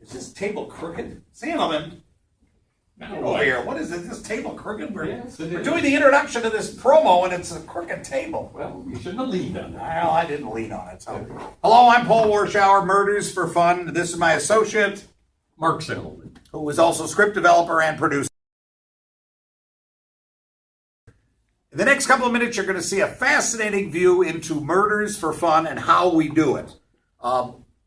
Is this table crooked? Gentlemen, get over here. What is it? This table crooked? We're doing the introduction to this promo, and it's a crooked table. Well, you shouldn't have leaned on that. Well, I didn't lean on it. So, hello, I'm Paul Warschauer, Murders for Fun. This is my associate, Mark Sandleman. who is also script developer and producer. In the next couple of minutes, you're going to see a fascinating view into Murders for Fun and how we do it.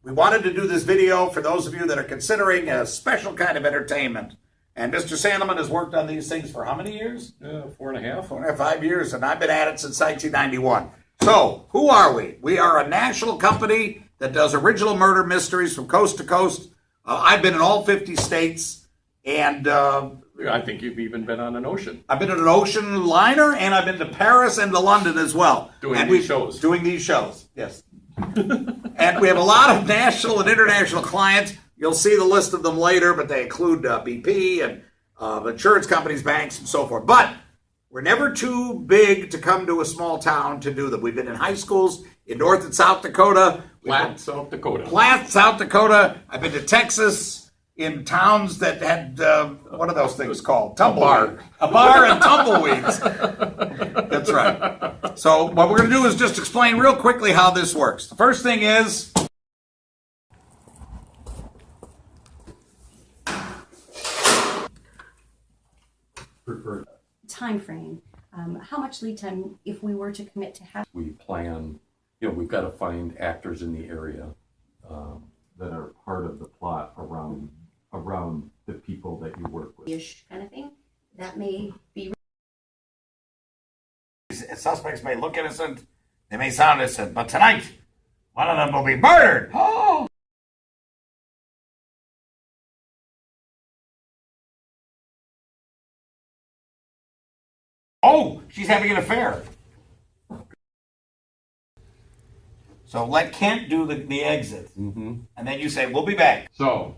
We wanted to do this video for those of you that are considering a special kind of entertainment. And Mr. Sandleman has worked on these things for how many years? 4.5. 5 years, and I've been at it since 1991. So, who are we? We are a national company that does original murder mysteries from coast to coast. I've been in all 50 states, and I think you've even been on an ocean. I've been in an ocean liner, and I've been to Paris and to London as well. Doing these shows, yes. And we have a lot of national and international clients. You'll see the list of them later, but they include BP and insurance companies, banks, and so forth. But we're never too big to come to a small town to do them. We've been in high schools in North and South Dakota. Platte, South Dakota. Platte, South Dakota. I've been to Texas, in towns that had, what are those things called? A bar and tumbleweeds. That's right. So what we're going to do is just explain real quickly how this works. The first thing is, time frame. How much lead time if we were to commit to have? We plan, we've got to find actors in the area that are part of the plot around the people that you work with. Ish kind of thing. That may be. Suspects may look innocent, they may sound innocent, but tonight, one of them will be murdered. Oh! Oh, she's having an affair. So let Kent do the exit. Mm-hmm. And then you say, we'll be back. So,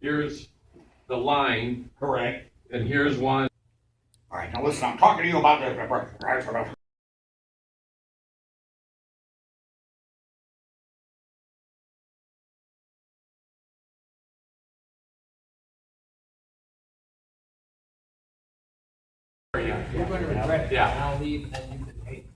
here's the line. Correct. And here's one. All right, now listen, I'm talking to you about this. You're going to regret it. Yeah. And I'll leave, and you can take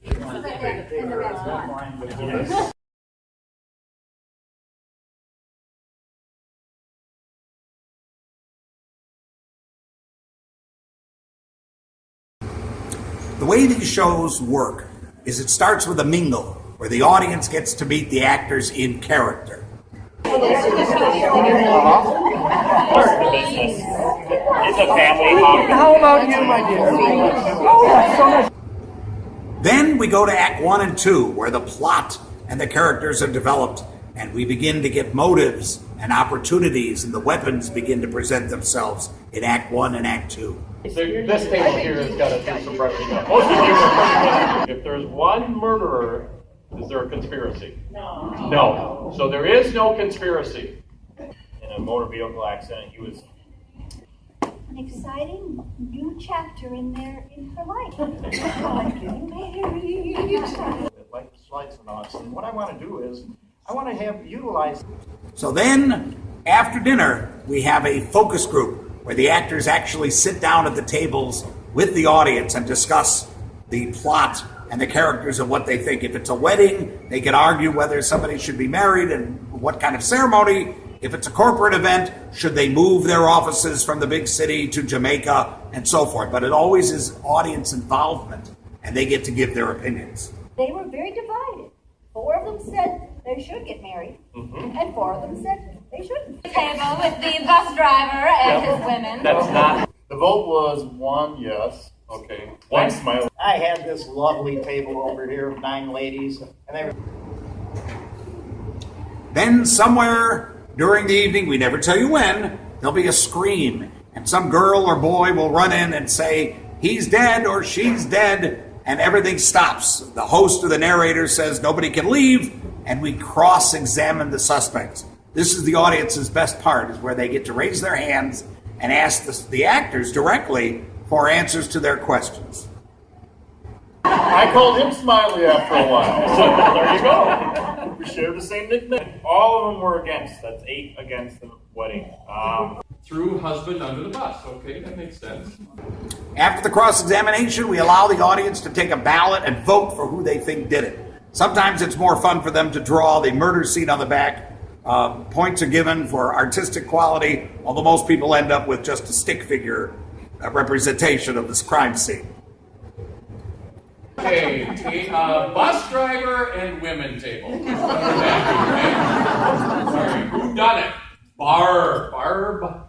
The way these shows work is it starts with a mingle, where the audience gets to meet the actors in character. It's a family home. How about you, my dear? Oh, that's so nice. Then we go to Act 1 and 2, where the plot and the characters are developed, and we begin to get motives and opportunities, and the weapons begin to present themselves in Act 1 and Act 2. This table here has got to do some brushing up. Most of you are, if there's one murderer, is there a conspiracy? No. No. So there is no conspiracy. In a motor vehicle accident, he was... An exciting new chapter in her life. Getting married. Like slides and all. And what I want to do is, I want to have utilized... So then, after dinner, we have a focus group where the actors actually sit down at the tables with the audience and discuss the plot and the characters and what they think. If it's a wedding, they can argue whether somebody should be married and what kind of ceremony. If it's a corporate event, should they move their offices from the big city to Jamaica and so forth. But it always is audience involvement, and they get to give their opinions. They were very divided. 4 of them said they should get married, and 4 of them said they shouldn't. Table with the bus driver and his women. That's not... The vote was 1 yes. Okay. 1 smile. I had this lovely table over here of 9 ladies, and they were... Then somewhere during the evening, we never tell you when, there'll be a scream, and some girl or boy will run in and say, he's dead or she's dead, and everything stops. The host or the narrator says nobody can leave, and we cross-examine the suspects. This is the audience's best part, is where they get to raise their hands and ask the actors directly for answers to their questions. I called him Smiley after a while. So there you go. We share the same nickname. All of them were against. That's 8 against the wedding. Threw husband under the bus. Okay, that makes sense. After the cross-examination, we allow the audience to take a ballot and vote for who they think did it. Sometimes it's more fun for them to draw the murder scene on the back. Points are given for artistic quality, although most people end up with just a stick figure representation of this crime scene. Okay, bus driver and women table. Sorry, who done it? Barb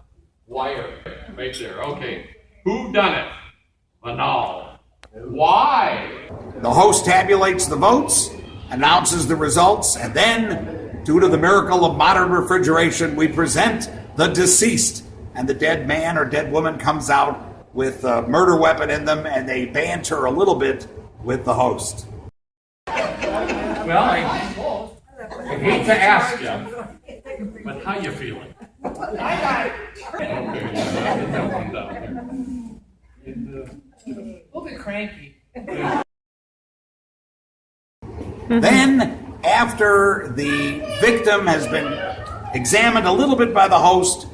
Wire, right there. Okay, who done it? Manal. Why? The host tabulates the votes, announces the results, and then, due to the miracle of modern refrigeration, we present the deceased. And the dead man or dead woman comes out with a murder weapon in them, and they banter a little bit with the host. Well, I hate to ask you, but how you feeling? Okay, yeah, that one down there. A little bit cranky. Then, after the victim has been examined a little bit by the host,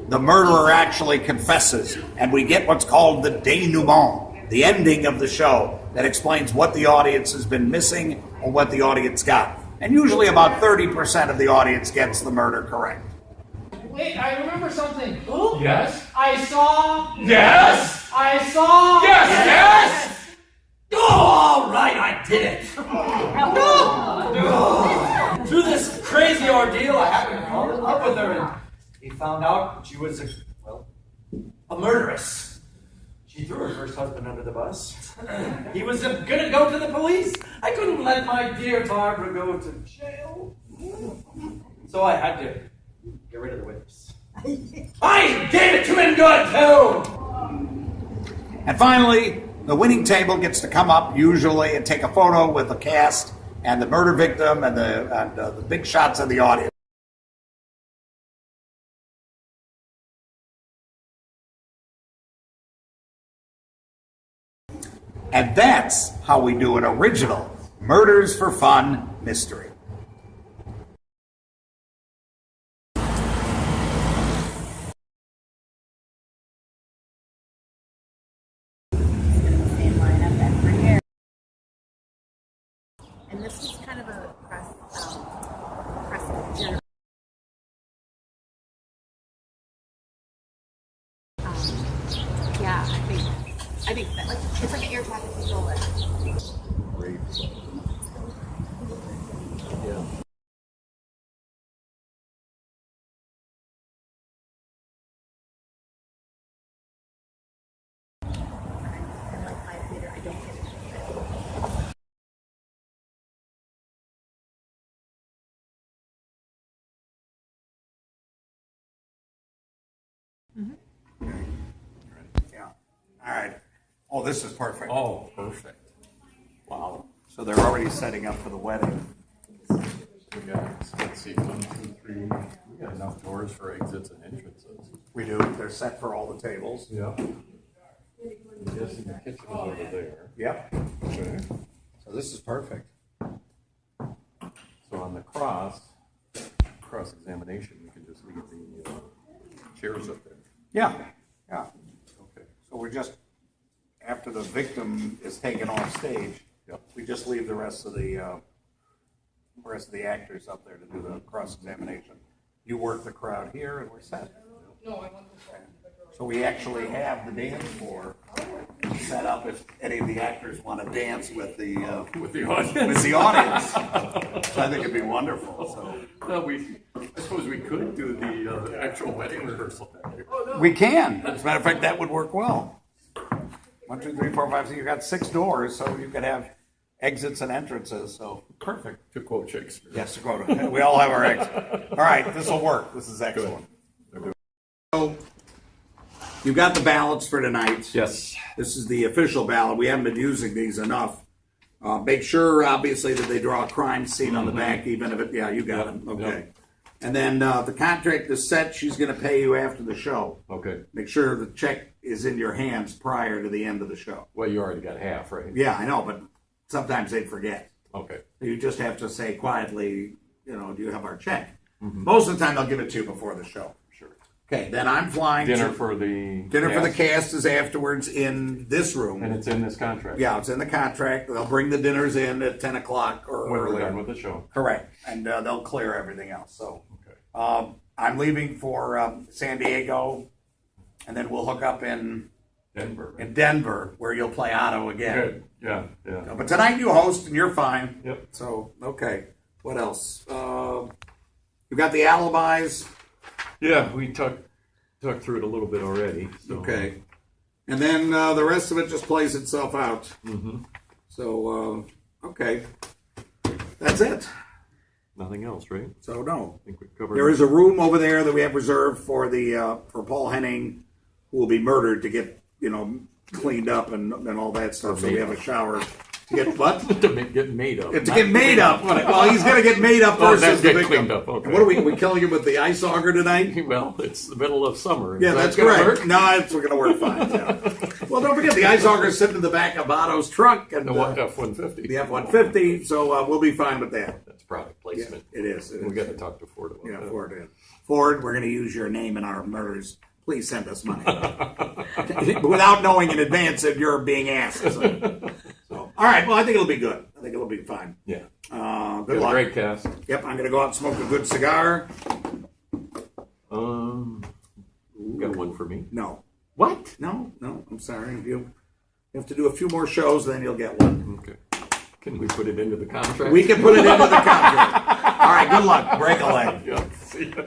the murderer actually confesses, and we get what's called the denouement, the ending of the show that explains what the audience has been missing or what the audience got. And usually about 30% of the audience gets the murder correct. Wait, I remember something. Yes? I saw. Yes! I saw. Yes! Oh, all right, I did it. Through this crazy ordeal, I happened to fall in love with her, and he found out she was a murderess. She threw her first husband under the bus. He was gonna go to the police. I couldn't let my dear Barbara go to jail. So I had to get rid of the witness. I gave it to him good, too! And finally, the winning table gets to come up usually and take a photo with the cast and the murder victim and the big shots of the audience. And that's how we do an original Murders for Fun mystery. And this is kind of a press general. Yeah, I think that it's like an air traffic controller. Great. Yeah. And like 5 meter, I don't get it. Yeah. All right. Oh, this is perfect. Oh, perfect. Wow. So they're already setting up for the wedding. We got, let's see, 1, 2, 3. We got enough doors for exits and entrances. We do. They're set for all the tables. Yeah. I'm guessing the kitchen is over there. Yep. Okay. So this is perfect. So on the cross-examination, we can just leave the chairs up there. Yeah. Yeah. Okay. So we're just, after the victim is taken off stage, Yep. we just leave the rest of the actors up there to do the cross-examination. You work the crowd here and we're set. So we actually have the dance floor set up if any of the actors want to dance with the audience. So I think it'd be wonderful. So Well, I suppose we could do the actual wedding rehearsal back here. we can. As a matter of fact, that would work well. 1, 2, 3, 4, 5, 6. You've got 6 doors, so you could have exits and entrances. So perfect. To quote Shakespeare. Yes, Dakota. We all have our exit. All right, this will work. This is excellent. So you've got the ballots for tonight. Yes. This is the official ballot. We haven't been using these enough. Make sure, obviously, that they draw a crime scene on the back, even if it, yeah, you got it. Okay. Yep. And then the contract is set. She's going to pay you after the show. Okay. Make sure the check is in your hands prior to the end of the show. Well, you already got half, right? Yeah, I know, but sometimes they forget. Okay. You just have to say quietly, do you have our check? Most of the time they'll give it to you before the show. Sure. Okay, then I'm flying Dinner to, for the dinner for the cast, cast is afterwards in this room. and it's in this contract. Yeah, it's in the contract. They'll bring the dinners in at 10 o'clock or When we're earlier. done with the show. Correct, and they'll clear everything else. So Okay. I'm leaving for San Diego, and then we'll hook up in Denver, where you'll play Otto again. Good. Yeah. Yeah. But tonight you host, and you're fine. Yep. So okay, what else? You got the alibis. Yeah. We talked through it a little bit already. So. Okay, and then the rest of it just plays itself out. Mm-hmm. So okay, that's it. Nothing else, right? So no. I think we covered. There is a room over there that we have reserved for the for Paul Henning, who will be murdered, to get cleaned up and all that stuff. So we have a shower to get what? to get made up. To get made up. Well, he's going to get made up Oh, first. then as the get victim. cleaned up, okay. And what are we killing him with the ice auger tonight? Well, it's the middle of summer. Is Yeah, that that's gonna correct. work? No, it's going to work fine. Yeah. Well, don't forget the ice auger is sitting in the back of Otto's truck and The F-150. the F-150. So we'll be fine with that. That's product placement. It is. We got to talk to Ford about Yeah, that. Ford. Ford, we're going to use your name in our murders. Please send us money without knowing in advance that you're being asked. So, all right. Well, I think it'll be good. I think it'll be fine. Yeah. Good Got a luck. great cast. Yep, I'm going to go out and smoke a good cigar. Got one for me. No, What? no. I'm sorry. You have to do a few more shows, then you'll get one. Okay. Can we put it into the contract? We can put it into the contract. All right. Good luck. Break a leg. Yeah. See ya.